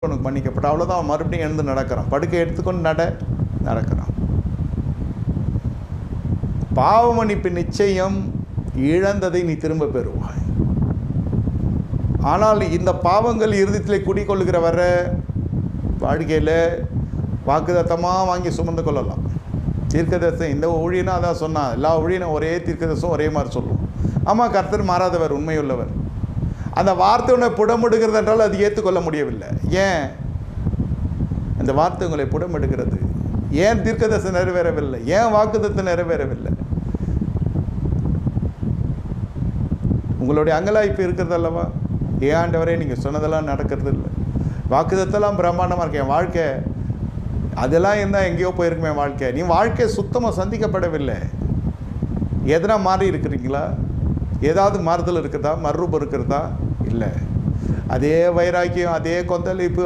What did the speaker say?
உனக்கு மன்னிக்கப்பட்ட, அவ்வளோதான். அவன் மறுபடியும் எழுந்து நடக்கிறான். படுக்கை எடுத்துக்கொண்டு நடக்கிறான். பாவ மன்னிப்பு நிச்சயம், இழந்ததை நீ திரும்ப பெறுவாய். ஆனால் இந்த பாவங்கள் இறுதியிலே குடிக்கொள்ளுகிற வர வாழ்க்கையில் வாக்குத்தத்தமாக வாங்கி சுமந்து கொள்ளலாம். தீர்க்கதரிசனம் இந்த ஊழியனா அதான் சொன்னான். எல்லா ஊழியனும் ஒரே தீர்க்கதரிசனம் ஒரே மாதிரி சொல்லுவோம். ஆமாம், கர்த்தர் மாறாதவர், உண்மையுள்ளவர். அந்த வார்த்தை உன்னை புடமிடுகிறது என்றால் அது ஏற்றுக்கொள்ள முடியவில்லை. ஏன் அந்த வார்த்தை உங்களை புடமிடுகிறது? ஏன் தீர்க்கதரிசனம் நிறைவேறவில்லை? ஏன் வாக்குத்தத்தம் நிறைவேறவில்லை? உங்களுடைய அங்கலாய்ப்பு இருக்கிறது அல்லவா? ஏன் ஆண்டவரே நீங்கள் சொன்னதெல்லாம் நடக்கிறது இல்லை? வாக்குத்தத்தெல்லாம் பிரம்மாண்டமாக இருக்கு. என் வாழ்க்கை அதெல்லாம் இருந்தால் எங்கேயோ போயிருக்குமே வாழ்க்கை. நீ வாழ்க்கை சுத்தமாக சந்திக்கப்படவில்லை. எதனா மாறி இருக்கிறீங்களா? ஏதாவது மாறுதல் இருக்கிறதா? மறுரூபம் இருக்கிறதா? இல்லை. அதே வைராக்கியம், அதே கொந்தளிப்பு,